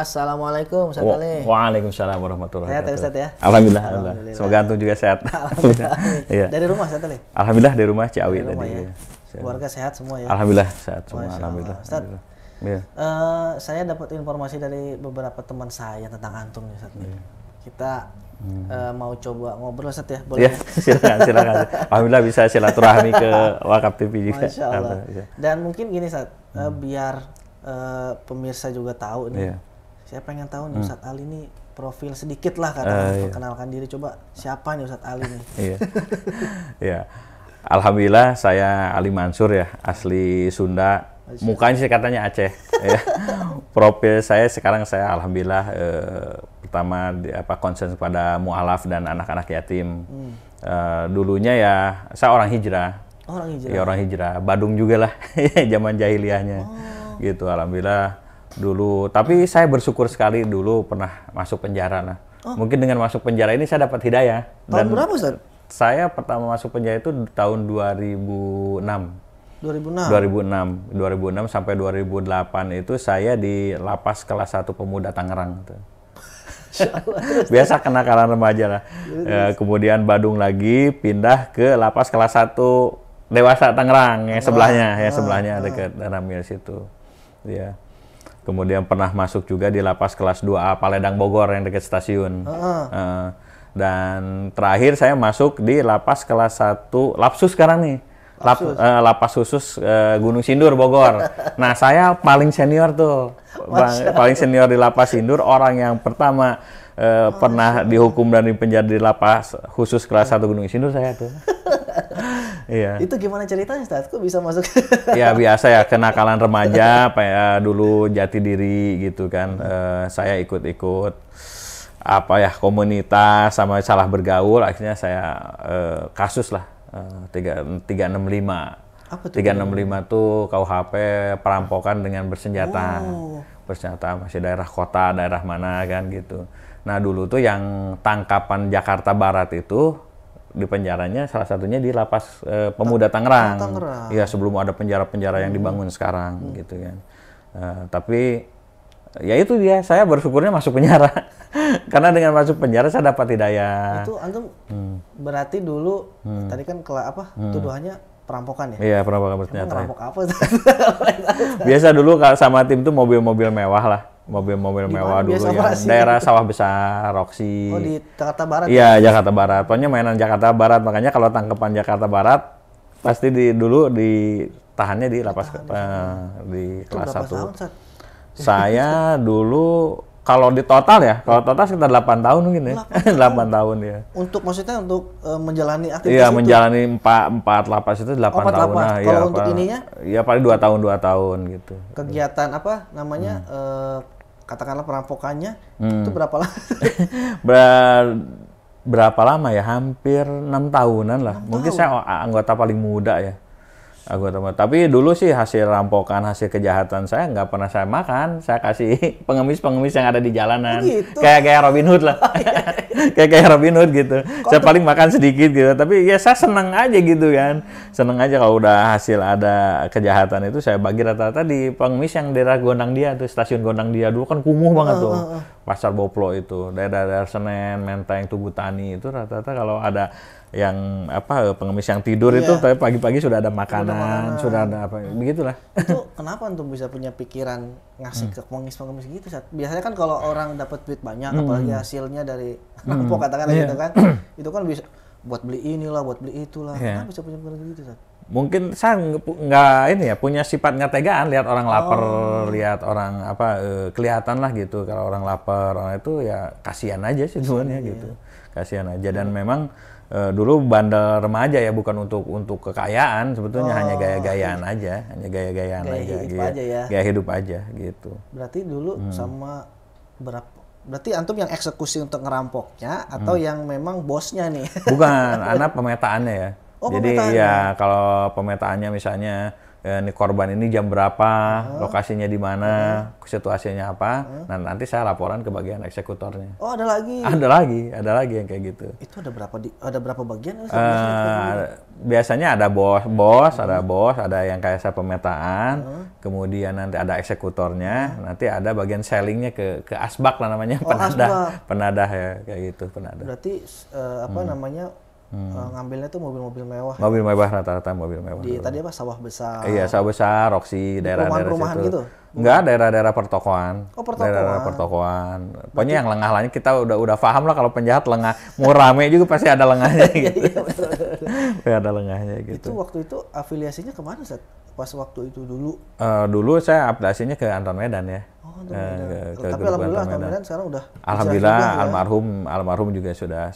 Assalamualaikum Ustaz Ali. Waalaikumsalam warahmatullahi Sehat ya wabarakatuh. Ustaz ya? Alhamdulillah. Semoga antum juga sehat. Alhamdulillah. Iya. Dari rumah Ustaz Ali? Alhamdulillah di rumah Ciawi Dari rumah tadi. ya. Keluarga sehat semua ya? Alhamdulillah sehat semua. Masya Alhamdulillah. Allah. Ustaz, Iya. saya dapat informasi dari beberapa teman saya tentang antum nih Ustaz. Kita mau coba ngobrol Ustaz ya? Boleh? Iya, silakan. Alhamdulillah bisa silaturahmi ke Wakaf TV juga. Masya Allah. Iya. Dan mungkin gini Ustaz, biar pemirsa juga tahu nih. Iya. Saya pengen tahu nih Ustaz Ali ini profil sedikit lah Iya. perkenalkan diri, coba siapa nih Ustaz Ali nih? Iya. Iya. Alhamdulillah saya Ali Mansur ya, asli Sunda. Mukanya sih katanya Aceh. Ya. Profil saya sekarang saya alhamdulillah pertama concern kepada mualaf dan anak-anak yatim. Dulunya ya saya orang hijrah. Orang hijrah. Ya orang hijrah. Badung juga lah zaman jahiliyahnya. Gitu alhamdulillah dulu. Tapi saya bersyukur sekali dulu pernah masuk penjara lah. Mungkin dengan masuk penjara ini saya dapat hidayah. Tahun berapa Ustaz? Saya pertama masuk penjara itu tahun 2006. 2006 sampai 2008 itu saya di lapas kelas 1 Pemuda Tangerang. Biasa kenakalan remaja lah. Kemudian Badung lagi pindah ke lapas kelas 1 Dewasa Tangerang yang sebelahnya dekat Ramil situ. Ya. Kemudian pernah masuk juga di lapas kelas 2A Paledang Bogor yang dekat stasiun. Dan terakhir saya masuk di lapas kelas 1 Lapsus sekarang nih. Lapas khusus Gunung Sindur Bogor. Nah saya paling senior tuh, paling senior di lapas Sindur, orang yang pertama pernah dihukum dan dipenjara di lapas khusus kelas 1 Gunung Sindur saya tuh. Iya. Itu gimana ceritanya Ustaz? Kok bisa masuk? Ya biasa ya, kenakalan remaja, dulu jati diri gitu kan. Saya ikut-ikut komunitas sama salah bergaul, akhirnya saya kasus lah. 365. Apa tuh? 365 tuh KUHP perampokan dengan bersenjata. Bersenjata masih daerah kota, daerah mana kan gitu. Nah, dulu tuh yang tangkapan Jakarta Barat itu di penjaranya salah satunya di lapas Pemuda Tangerang. Iya, sebelum ada penjara-penjara yang dibangun sekarang gitu kan. Tapi ya itu dia, saya bersyukurnya masuk penjara. Karena dengan masuk penjara saya dapat hidayah. Itu antum berarti dulu tadi kan tuduhannya perampokan ya? Iya, perampokan bersenjata. Perampok apa? Biasa dulu kalau sama tim tuh mobil-mobil mewah lah. Mobil-mobil mewah dulu ya. Daerah Sawah Besar, Roxy. Oh, di Jakarta Barat? Iya, Jakarta Barat. Pokoknya mainan Jakarta Barat. Makanya kalau tangkapan Jakarta Barat pasti dulu ditahannya di lapas di kelas 1. Saya dulu kalau total sekitar 8 tahun mungkin ya. 8 tahun ya. Maksudnya untuk menjalani aktivitas itu? Iya, itu? menjalani 4 lapas itu 8 tahun. Nah, kalau untuk ininya? Iya, paling 2 tahun gitu. Kegiatan katakanlah perampokannya itu berapa lama? Berapa lama ya? Hampir 6 tahunan lah. Mungkin saya anggota paling muda ya. Tapi dulu sih hasil rampokan, hasil kejahatan saya nggak pernah saya makan. Saya kasih pengemis-pengemis yang ada di jalanan. Gitu? Kayak Robin Hood lah. kayak Robin Hood gitu. Saya paling makan sedikit gitu. Tapi ya saya seneng aja gitu kan. Seneng aja kalau udah hasil ada kejahatan itu saya bagi rata-rata di pengemis yang daerah Gondang Dia tuh, stasiun Gondang Dia. Dulu kan kumuh banget tuh. Pasar Boplo itu. Daerah Senen, Menteng, Tugu Tani itu rata-rata kalau ada yang pengemis yang tidur itu tapi pagi-pagi sudah ada makanan, sudah ada begitulah. Itu kenapa antum bisa punya pikiran ngasih ke pengemis-pengemis gitu Sat? Biasanya kan kalau orang dapat duit banyak apalagi hasilnya dari rampok katakan gitu kan. Itu kan bisa buat beli inilah, buat beli itulah. Kenapa bisa punya pikiran gitu Sat? Mungkin saya nggak punya sifat nggak tegaan lihat orang lapar, lihat orang kelihatan lah gitu. Kalau orang lapar, orang itu ya kasihan aja sih sebenarnya gitu. Kasihan aja dan memang dulu bandel remaja ya, bukan untuk kekayaan, sebetulnya hanya gaya-gayaan aja, gaya hidup aja gitu. Berarti dulu berarti antum yang eksekusi untuk ngerampoknya atau yang memang bosnya nih? Bukan, anak pemetaannya ya. Jadi pemetaannya. ya kalau pemetaannya misalnya ini korban ini jam berapa, lokasinya di mana, situasinya apa. Nah, nanti saya laporan ke bagian eksekutornya. Oh, ada lagi. Ada lagi yang kayak gitu. Itu ada berapa bagian? Biasanya ada bos, ada yang kayak saya pemetaan, kemudian nanti ada eksekutornya, nanti ada bagian sellingnya ke asbak lah namanya, penadah ya, kayak gitu, penadah. Berarti namanya ngambilnya tuh mobil-mobil mewah. Mobil mewah, rata-rata mobil mewah. Tadi apa, Sawah Besar? Iya, Sawah Besar, Roxy, daerah-daerah perumahan situ. gitu? Enggak, daerah-daerah pertokoan. Oh, pertokoan. Daerah pertokoan. Pokoknya yang lengah lainnya kita udah paham lah, kalau penjahat lengah. Mau rame juga pasti ada lengahnya gitu. Pasti ada lengahnya gitu. Itu waktu itu afiliasinya kemana, Sat? Pas waktu itu dulu? Dulu saya afiliasinya ke Anton Medan ya. Oh, Anton Medan. Tapi alhamdulillah Anton Medan sekarang udah. Alhamdulillah almarhum juga sudah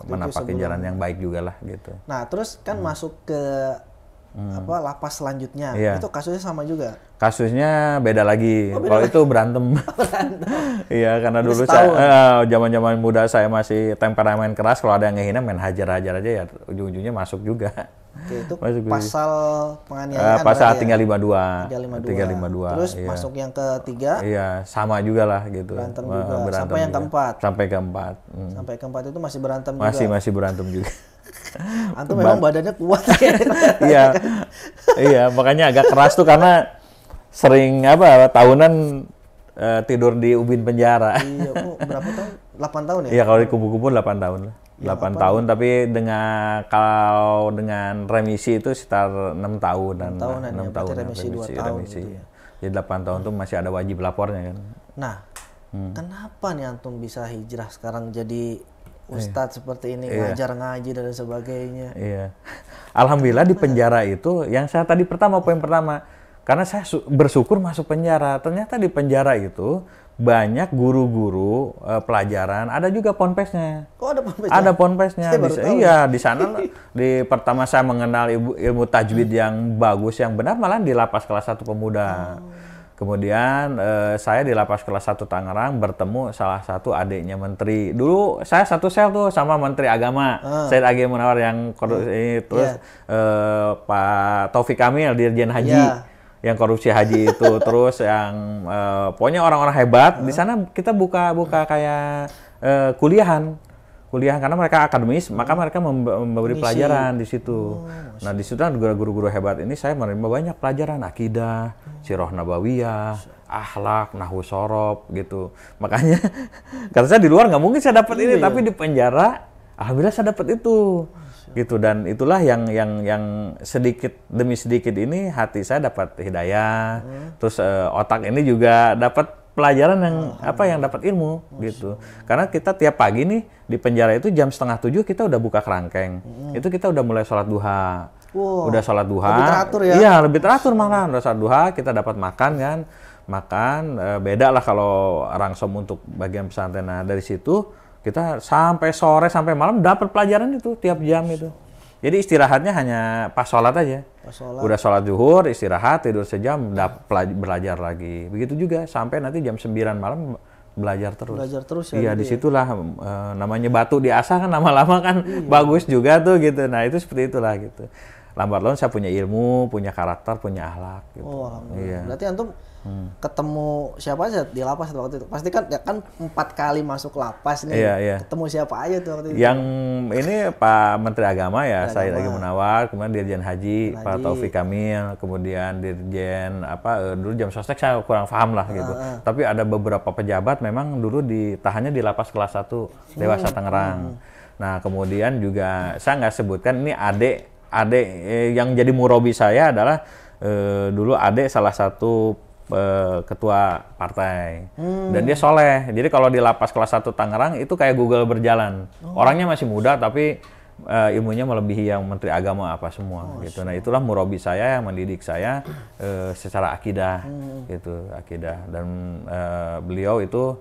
menapaki jalan yang baik juga lah gitu. Nah, terus kan masuk ke lapas selanjutnya. Itu kasusnya sama juga? Kasusnya beda lagi. Kalau itu berantem. Iya, karena dulu saya zaman-zaman muda saya masih temperamen keras, kalau ada yang ngehina main hajar-hajar aja ya, ujung-ujungnya masuk juga. Oke, itu pasal penganiayaan. Pasal 352. Terus masuk yang ketiga? Iya, sama juga lah gitu. Berantem juga. Sampai yang keempat? Sampai keempat. Sampai keempat itu masih berantem juga? Masih berantem juga. Antum memang badannya kuat ya. Iya, makanya agak keras tuh karena sering tahunan tidur di ubin penjara. Iya, berapa tahun? 8 tahun ya? Iya, kalau di kubu-kubu 8 tahun lah. 8 tahun, tapi kalau dengan remisi itu sekitar 6 tahun. 6 tahun remisi 2 tahun gitu ya. Jadi 8 tahun tuh masih ada wajib lapornya kan. Nah, kenapa nih Antum bisa hijrah sekarang jadi ustadz seperti ini, ngajar ngaji dan sebagainya? Iya. Alhamdulillah di penjara itu, yang saya tadi poin pertama, karena saya bersyukur masuk penjara. Ternyata di penjara itu banyak guru-guru pelajaran, ada juga ponpesnya. Oh, ada ponpesnya? Ada ponpesnya. Di sana pertama saya mengenal ilmu tajwid yang bagus, yang benar malah di lapas kelas 1 pemuda. Kemudian saya di lapas kelas 1 Tangerang bertemu salah satu adiknya menteri. Dulu saya satu sel tuh sama Menteri Agama, Said Agil Munawar yang terus Pak Taufik Kamil, Dirjen Haji. Yang korupsi haji itu, terus yang pokoknya orang-orang hebat. Di sana kita buka kayak kuliahan karena mereka akademis, maka mereka memberi pelajaran di situ. Nah, di situ kan guru-guru hebat ini saya menerima banyak pelajaran akidah, sirah nabawiyah, akhlak, nahwu shorof gitu. Makanya karena saya di luar nggak mungkin saya dapat ini, tapi di penjara alhamdulillah saya dapat itu. Gitu, dan itulah yang sedikit demi sedikit ini hati saya dapat hidayah, terus otak ini juga dapat pelajaran yang dapat ilmu gitu. Karena kita tiap pagi nih di penjara itu jam 6:30 kita udah buka kerangkeng, itu kita udah mulai sholat duha. Udah sholat duha, lebih teratur ya? Iya, lebih teratur malah. Udah sholat duha kita dapat makan kan, beda lah kalau rangsom untuk bagian pesantren. Nah, dari situ kita sampai sore sampai malam dapat pelajaran itu tiap jam itu. Jadi istirahatnya hanya pas sholat aja. Udah sholat zuhur, istirahat, tidur sejam, belajar lagi. Begitu juga sampai nanti jam 9 malam belajar terus. Belajar terus ya. Iya, di situlah namanya batu diasah kan lama-lama kan bagus juga tuh gitu. Nah, itu seperti itulah gitu. Lambat laun saya punya ilmu, punya karakter, punya akhlak gitu. Oh, alhamdulillah. Berarti Antum ketemu siapa aja di lapas waktu itu? Pasti kan 4 kali masuk lapas nih. Iya. Ketemu siapa aja tuh waktu itu? Yang ini Pak Menteri Agama ya, Said Agil Munawar, kemudian Dirjen Haji, Pak Taufik Kamil, kemudian Dirjen dulu jam sostek saya kurang paham lah gitu. Tapi ada beberapa pejabat memang dulu ditahannya di lapas kelas 1 Dewasa Tangerang. Nah, kemudian juga saya nggak sebutkan ini adik yang jadi murabi saya adalah dulu adik salah satu ketua partai dan dia soleh. Jadi kalau di lapas kelas 1 Tangerang itu kayak Google berjalan. Orangnya masih muda tapi ilmunya melebihi yang Menteri Agama apa semua gitu. Nah, itulah murabi saya yang mendidik saya secara akidah gitu, akidah. Dan beliau itu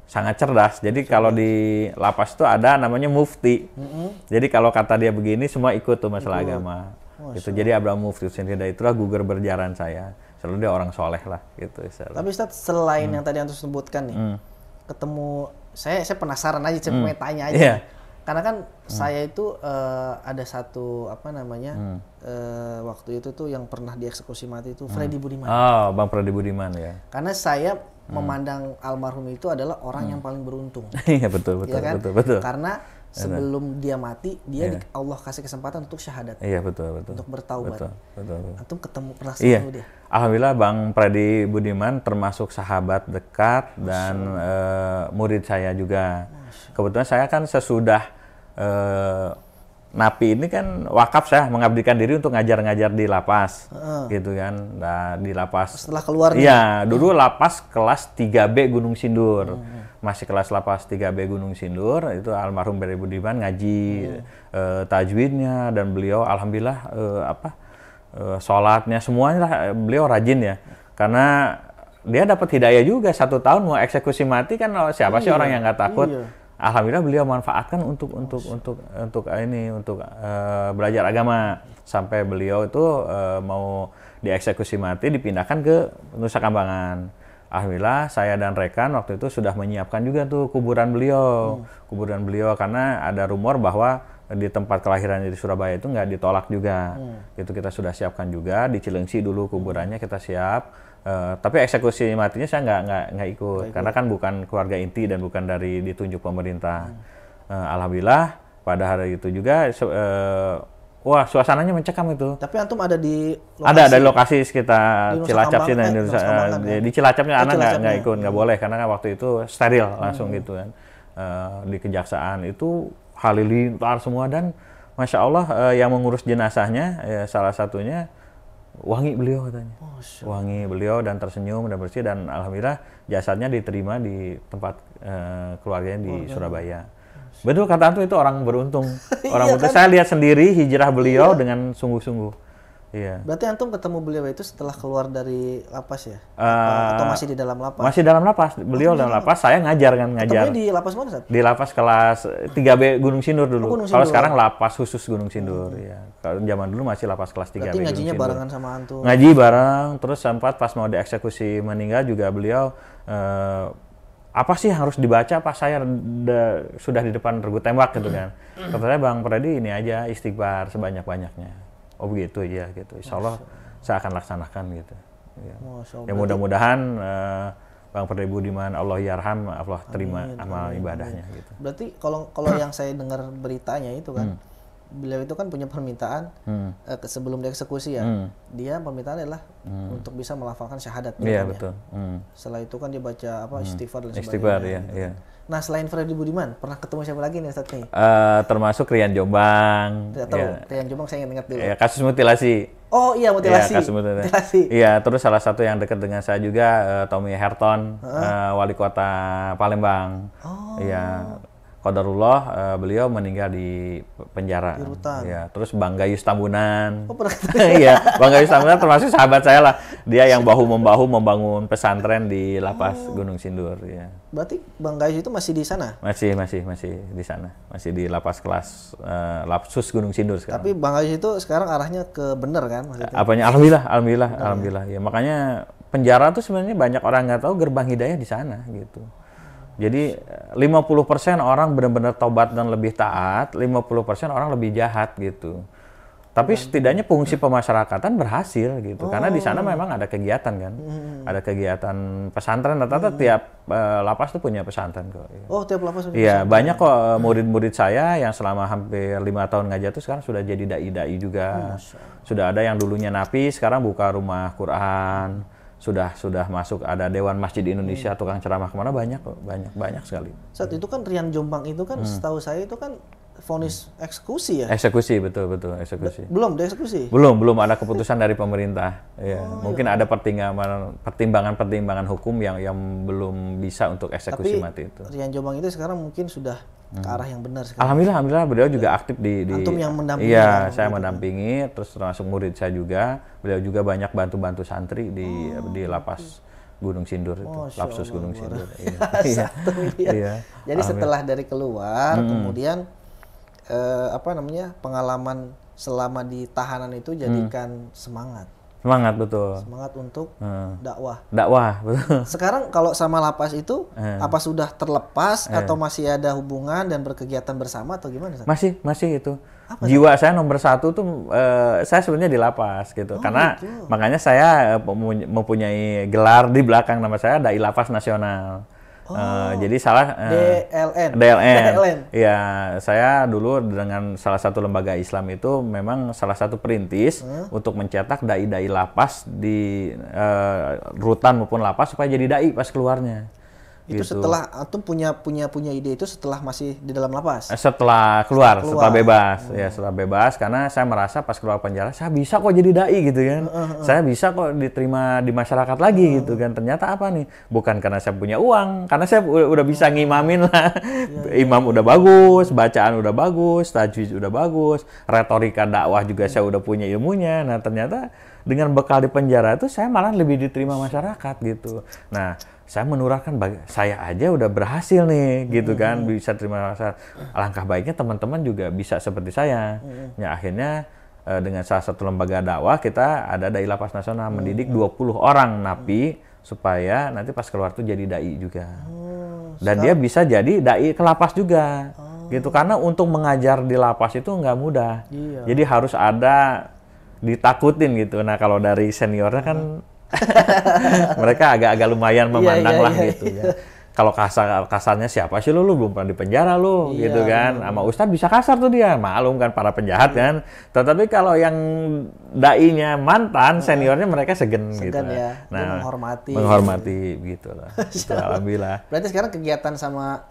sangat cerdas. Jadi kalau di lapas itu ada namanya mufti. Jadi kalau kata dia begini semua ikut tuh masalah agama. Gitu. Jadi Abraham Mufti sendiri, itulah Google berjalan saya. Selalu dia orang soleh lah gitu. Tapi Ustadz, selain yang tadi Antum sebutkan nih, ketemu saya penasaran aja, saya pengen tanya aja. Karena kan saya itu ada satu apa namanya waktu itu tuh yang pernah dieksekusi mati itu Freddy Budiman. Oh, Bang Freddy Budiman ya. Karena saya memandang almarhum itu adalah orang yang paling beruntung. Iya betul betul Ya kan? betul. Karena sebelum dia mati, Allah kasih kesempatan untuk syahadat. Iya betul. Untuk bertaubat. Betul. Antum pernah ketemu dia? Alhamdulillah Bang Freddy Budiman termasuk sahabat dekat dan murid saya juga. Kebetulan saya kan sesudah napi ini kan wakaf, saya mengabdikan diri untuk ngajar-ngajar di lapas, gitu kan. Nah, di lapas. Setelah keluar. Iya, dulu lapas kelas 3B Gunung Sindur. Masih kelas lapas 3B Gunung Sindur, itu almarhum Freddy Budiman ngaji tajwidnya, dan beliau alhamdulillah sholatnya semuanya lah beliau rajin ya. Karena dia dapat hidayah juga, 1 tahun mau eksekusi mati kan, siapa sih orang yang nggak takut. Alhamdulillah beliau manfaatkan untuk belajar agama, sampai beliau itu mau dieksekusi mati dipindahkan ke Nusa Kambangan. Alhamdulillah saya dan rekan waktu itu sudah menyiapkan juga tuh kuburan beliau karena ada rumor bahwa di tempat kelahirannya di Surabaya itu nggak ditolak juga. Itu kita sudah siapkan juga di Cilengsi dulu kuburannya kita siap. Tapi eksekusi matinya saya nggak ikut karena kan bukan keluarga inti dan bukan dari ditunjuk pemerintah. Alhamdulillah pada hari itu juga wah suasananya mencekam itu. Tapi antum ada di lokasi? Ada lokasi sekitar Cilacap sih, di Cilacapnya anak nggak ikut, nggak boleh karena waktu itu steril langsung gitu kan. Di kejaksaan itu halilintar semua, dan masya Allah yang mengurus jenazahnya salah satunya wangi beliau katanya. Wangi beliau dan tersenyum dan bersih, dan alhamdulillah jasadnya diterima di tempat keluarganya di Surabaya. Betul kata antum, itu orang beruntung. Orang beruntung. Saya lihat sendiri hijrah beliau dengan sungguh-sungguh. Iya. Berarti antum ketemu beliau itu setelah keluar dari lapas ya? Atau masih di dalam lapas? Masih dalam lapas. Beliau dalam lapas, saya ngajar. Ketemunya di lapas mana, Sat? Di lapas kelas 3B Gunung Sindur dulu. Kalau sekarang lapas khusus Gunung Sindur. Ya. Kalau zaman dulu masih lapas kelas 3B. Berarti ngajinya barengan sama antum? Ngaji bareng, terus sempat pas mau dieksekusi meninggal juga beliau apa sih yang harus dibaca pas saya sudah di depan regu tembak gitu kan. Kata saya, Bang Freddy ini aja istighfar sebanyak-banyaknya. Oh begitu ya gitu. Insya Allah saya akan laksanakan gitu. Ya, ya mudah-mudahan Bang Freddy Budiman Allah yarham, Allah terima amal ibadahnya gitu. Berarti kalau yang saya dengar beritanya itu kan, beliau itu kan punya permintaan sebelum dieksekusi ya. Dia permintaan adalah untuk bisa melafalkan syahadat. Iya betul. Setelah itu kan dia baca istighfar dan sebagainya. Istighfar ya. Iya. Nah selain Freddy Budiman, pernah ketemu siapa lagi nih Ustadz nih? Termasuk Rian Jombang. Tidak tahu, Rian Jombang saya ingat dulu. Ya, kasus mutilasi. Oh iya, mutilasi. Ya, kasus mutilasi. Iya, terus salah satu yang dekat dengan saya juga Tommy Herton, wali kota Palembang. Iya. Qadarullah beliau meninggal di penjara. Di rutan. Ya, terus Bang Gayus Tambunan. Oh, pernah. Iya, Bang Gayus Tambunan termasuk sahabat saya lah. Dia yang bahu-membahu membangun pesantren di lapas Gunung Sindur ya. Berarti Bang Gayus itu masih di sana? Masih di sana. Masih di lapas kelas Lapsus Gunung Sindur sekarang. Tapi Bang Gayus itu sekarang arahnya ke bener kan maksudnya? Apanya? Alhamdulillah. Ya, makanya penjara tuh sebenarnya banyak orang nggak tahu gerbang hidayah di sana gitu. Jadi 50% orang benar-benar taubat dan lebih taat, 50% orang lebih jahat gitu. Tapi setidaknya fungsi pemasyarakatan berhasil gitu. Karena di sana memang ada kegiatan kan. Ada kegiatan pesantren, rata-rata tiap lapas tuh punya pesantren kok. Oh, tiap lapas punya pesantren. Iya, banyak kok murid-murid saya yang selama hampir 5 tahun ngajar tuh sekarang sudah jadi dai-dai juga. Sudah ada yang dulunya napi, sekarang buka rumah Quran. Sudah masuk, ada Dewan Masjid Indonesia, tukang ceramah kemana, banyak sekali. Saat itu kan Rian Jombang itu kan setahu saya itu kan vonis eksekusi ya? Eksekusi, betul eksekusi. Belum dieksekusi? Belum ada keputusan dari pemerintah. Ya, mungkin ada pertimbangan hukum yang belum bisa untuk eksekusi mati itu. Rian Jombang itu sekarang mungkin sudah ke arah yang benar sekarang. Alhamdulillah beliau juga aktif di Antum yang mendampingi. Iya, saya mendampingi, terus termasuk murid saya juga. Beliau juga banyak bantu santri di lapas Gunung Sindur itu, Lapsus Gunung Sindur. Iya. Jadi setelah dari keluar, kemudian pengalaman selama di tahanan itu jadikan semangat. Semangat, betul. Semangat untuk dakwah. Dakwah, betul. Sekarang kalau sama lapas itu apa sudah terlepas atau masih ada hubungan dan berkegiatan bersama atau gimana? Sat? Masih itu. Jiwa saya nomor satu tuh saya sebenarnya di lapas gitu. Karena gitu. makanya saya mempunyai gelar di belakang nama saya Dai Lapas Nasional. Jadi DLN. Ya, saya dulu dengan salah satu lembaga Islam itu memang salah satu perintis untuk mencetak dai-dai lapas di rutan maupun lapas supaya jadi dai pas keluarnya. Itu gitu. setelah antum punya ide itu setelah masih di dalam lapas. Setelah bebas. Ya, setelah bebas karena saya merasa pas keluar penjara saya bisa kok jadi dai gitu kan. Saya bisa kok diterima di masyarakat lagi gitu kan. Ternyata apa nih? Bukan karena saya punya uang, karena saya udah bisa ngimamin lah. Imam udah bagus, bacaan udah bagus, tajwid udah bagus, retorika dakwah juga saya udah punya ilmunya. Nah, ternyata dengan bekal di penjara itu saya malah lebih diterima masyarakat gitu. Nah, saya menurunkan saya aja udah berhasil nih gitu kan, bisa terima masyarakat. Alangkah baiknya teman-teman juga bisa seperti saya. Ya, akhirnya dengan salah satu lembaga dakwah kita ada Dai Lapas Nasional mendidik 20 orang napi supaya nanti pas keluar tuh jadi dai juga. Dan dia bisa jadi dai ke lapas juga. Gitu, karena untuk mengajar di lapas itu nggak mudah. Jadi harus ada ditakutin gitu. Nah, kalau dari seniornya kan mereka agak lumayan memandang lah gitu ya. Kalau kasarnya siapa sih lu belum pernah di penjara lu gitu kan. Sama Ustadz bisa kasar tuh dia, maklum kan para penjahat kan. Tetapi kalau yang dai-nya mantan seniornya mereka segan gitu. Ya. Nah, menghormati gitu lah. Gitu, alhamdulillah. Berarti sekarang kegiatan sama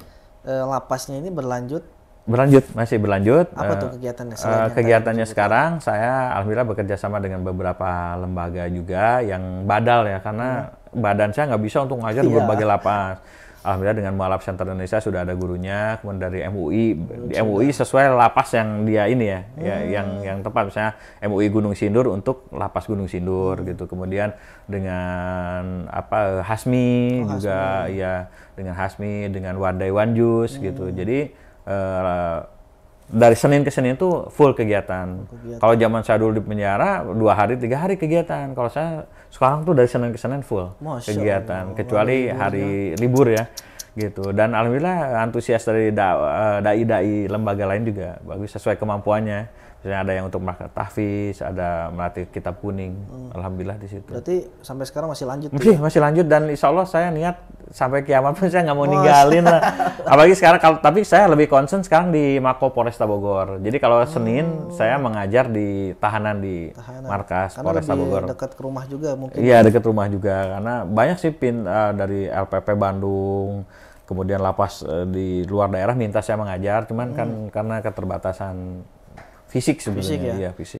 lapasnya ini masih berlanjut. Apa tuh kegiatannya? Kegiatannya sekarang saya alhamdulillah bekerja sama dengan beberapa lembaga juga yang badal ya, karena badan saya nggak bisa untuk ngajar di berbagai lapas. Alhamdulillah dengan Mualaf Center Indonesia sudah ada gurunya, kemudian dari MUI, di MUI sesuai lapas yang dia ini ya, yang tepat, misalnya MUI Gunung Sindur untuk lapas Gunung Sindur gitu. Kemudian dengan Hasmi juga ya, dengan Hasmi, dengan Wadai Wanjus gitu. Jadi dari Senin ke Senin itu full kegiatan. Kalau zaman saya dulu di penjara 2 hari 3 hari kegiatan. Kalau saya sekarang tuh dari Senin ke Senin full kegiatan, kecuali hari libur ya gitu. Dan alhamdulillah antusias dari dai-dai lembaga lain juga bagus sesuai kemampuannya. Misalnya ada yang untuk melatih tahfiz, ada melatih kitab kuning. Alhamdulillah di situ. Berarti sampai sekarang masih lanjut tuh? Masih lanjut, dan insya Allah saya niat sampai kiamat pun saya nggak mau ninggalin lah. Apalagi sekarang, tapi saya lebih concern sekarang di Mako Polresta Bogor. Jadi kalau Senin saya mengajar di tahanan di markas Polresta Bogor. Dekat ke rumah juga mungkin? Iya, dekat rumah juga. Karena banyak sih dari LPP Bandung, kemudian lapas di luar daerah minta saya mengajar. Cuman kan karena keterbatasan fisik sebenarnya. Fisik ya? Iya, fisik.